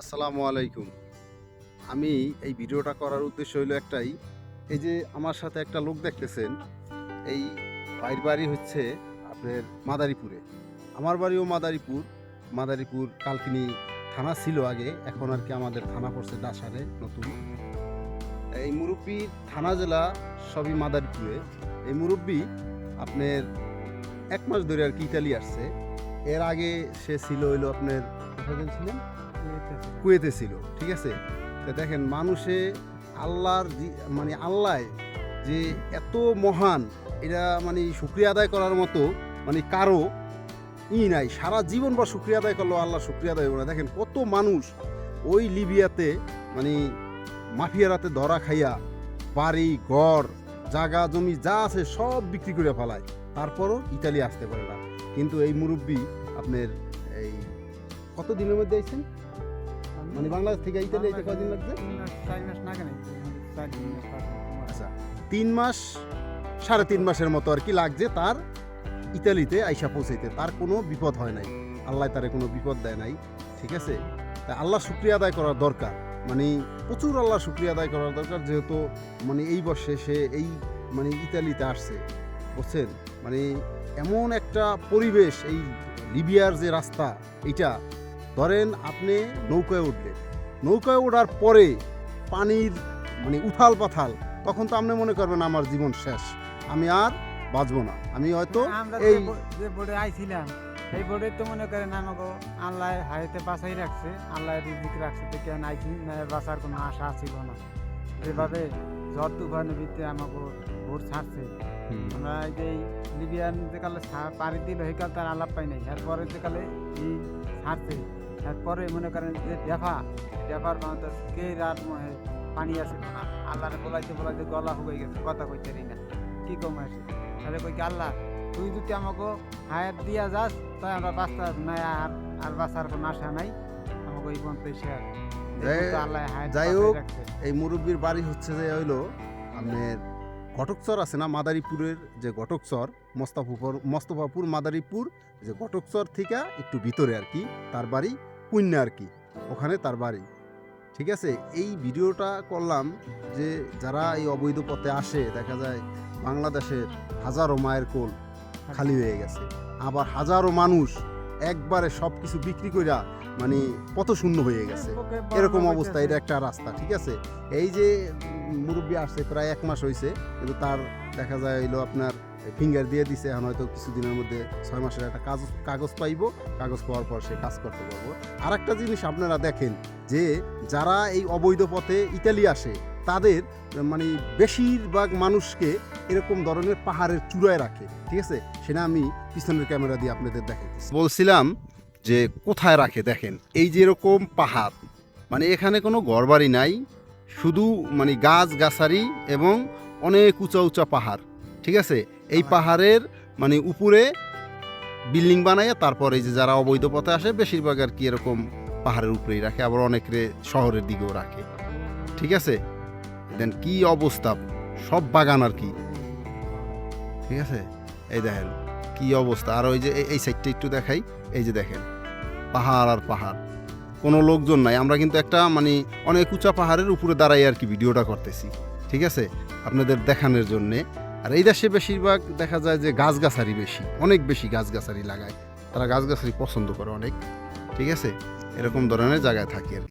আসসালামু আলাইকুম। আমি এই ভিডিওটা করার উদ্দেশ্য হইলো একটাই, এই যে আমার সাথে একটা লোক দেখতেছেন, এই ভাইয়ের বাড়ি হচ্ছে আপনার মাদারীপুরে। আমার বাড়িও মাদারীপুর। মাদারীপুর কালকিনি থানা ছিল আগে, এখন আর কি আমাদের থানা পড়ছে ডাসারে নতুন। এই মুরব্বির থানা জেলা সবই মাদারীপুরে। এই মুরব্বি আপনার ১ মাস ধরে আর কি ইতালি আসছে। এর আগে সে ছিল হইলো আপনার কোথায় যেন ছিলেন? কুয়েতে ছিল, ঠিক আছে। তো দেখেন মানুষে আল্লাহর মানে আল্লাহ যে এত মহান, এটা মানে শুকরিয়া আদায় করার মতো মানে কারো নাই। সারা জীবন বা শুকরিয়া আদায় করলো আল্লাহ শুকরিয়া আদায় করে। দেখেন কত মানুষ ওই লিবিয়াতে মানে মাফিয়ারাতে ধরা খাইয়া বাড়ি ঘর জাগা জমি যা আছে সব বিক্রি করে ফেলায়, তারপরও ইতালি আসতে পারে না। কিন্তু এই মুরব্বি আপনার এই কত দিনের মধ্যে আইছেন? মানে বাংলাদেশ থেকে ইতালি আইতে কয়দিন লাগছে? 4 মাস না কেন? 4 মাস। আচ্ছা, 3 মাস 3.5 মাসের মতো আর কি লাগছে তার ইতালিতে আইসা পৌঁছাইতে। তার কোনো বিপদ হয় নাই, আল্লাহ তারে কোনো বিপদ দেয় নাই, ঠিক আছে। তা আল্লাহ শুকরিয়া আদায় করার দরকার, মানে প্রচুর আল্লাহ শুকরিয়া আদায় করার দরকার, যেহেতু মানে এই বর্ষে সে এই মানে ইতালিতে আসছে, বুঝছেন। মানে এমন একটা পরিবেশ, এই লিবিয়ার যে রাস্তা, এইটা ধরেন আপনি নৌকায় উঠলেন, নৌকায় ওঠার পরে পানির মানে উথাল পাথাল, তখন তো আপনি মনে করবেন আমার জীবন শেষ, আমি আর বাঁচবো না, আমি হয়তো আমরা এই যে বোর্ডে আইছিলাম এই বোর্ডে তো মনে করেন আমাকে আল্লাহ হাইতে বাঁচাই রাখছে, আল্লাহ রিজিক রাখছে, তো কেন আইছি না বাঁচার কোনো আশা ছিল না। যেভাবে ঝড় তুফানের ভিতরে আমাকে ভোর ছাড়ছে, আমরা এই যে লিবিয়ান যেকালে পাড়ি দিল সেকাল তার আলাপ পাই নাই, এরপরে যেকালে এই ছাড়ছে, এরপরে মনে করেন যে ডেফার বাঁধ কে রাত মহে পানি আছে না, আল্লাহরে বলাইতে গলা হয়ে গেছে, কথা কইতে পারি না, কি কম আছে। তাহলে কই কি আল্লাহ তুই যদি আমাকে হায়াত দিয়া যাস তাই আমরা বাঁচতে নাই, আর বাঁচার কোনো আশা নাই, আমাকে এই পর্যন্ত শেয়ার। যাই হোক, এই মুরব্বীর বাড়ি হচ্ছে যে হইলো আপনার ঘটকচর আছে না, মাদারীপুরের যে ঘটকচর, মোস্তফাপুর মাদারীপুর যে ঘটকচর থেকে একটু ভিতরে আর কি তার বাড়ি, কুইন্না আর কি, ওখানে তার বাড়ি, ঠিক আছে। এই ভিডিওটা করলাম যে যারা এই অবৈধ পথে আসে, দেখা যায় বাংলাদেশের হাজারো মায়ের কোল খালি হয়ে গেছে, আবার হাজারো মানুষ একবারে সব কিছু বিক্রি কইরা মানে পথ শূন্য হয়ে গেছে, এরকম অবস্থা। এটা একটা রাস্তা, ঠিক আছে। এই যে মুরব্বী আসছে প্রায় 1 মাস হয়েছে, কিন্তু তার দেখা যায় হইলো আপনার ফিঙ্গার দিয়ে দিছে, এখন হয়তো কিছুদিনের মধ্যে 6 মাসের একটা কাগজ পাইবো, কাগজ পাওয়ার পর সে কাজ করতে পারবো। আর একটা জিনিস আপনারা দেখেন যে যারা এই অবৈধ পথে ইতালি আসে, তাদের মানে বেশিরভাগ মানুষকে এরকম ধরনের পাহাড়ের চূড়ায় রাখে, ঠিক আছে। সেটা আমি পিছনের ক্যামেরা দিয়ে আপনাদের দেখাইতেছি। বলছিলাম যে কোথায় রাখে, দেখেন এই যে এরকম পাহাড়, মানে এখানে কোনো ঘরবাড়ি নাই, শুধু মানে গাছ গাছারি এবং অনেক উঁচা উঁচা পাহাড়, ঠিক আছে। এই পাহাড়ের মানে উপরে বিল্ডিং বানাইয়া তারপর এই যে যারা অবৈধ পথে আসে বেশিরভাগ আর কি এরকম পাহাড়ের উপরেই রাখে, আবার অনেকে শহরের দিকেও রাখে, ঠিক আছে। দেন কি অবস্থা, সব বাগান আর কি, ঠিক আছে। এই দেখেন কি অবস্থা। আর ওই যে এই সাইডটা একটু দেখাই, এই যে দেখেন পাহাড় আর পাহাড়, কোনো লোকজন নাই। আমরা কিন্তু একটা মানে অনেক উঁচা পাহাড়ের উপরে দাঁড়াই আর কি ভিডিওটা করতেছি, ঠিক আছে, আপনাদের দেখানোর জন্যে। আর এই দেশে বেশিরভাগ দেখা যায় যে গাছগাছালি বেশি, অনেক বেশি গাছগাছালি লাগায়, তারা গাছগাছালি পছন্দ করে অনেক, ঠিক আছে। এরকম ধরনের জায়গায় থাকে আর কি।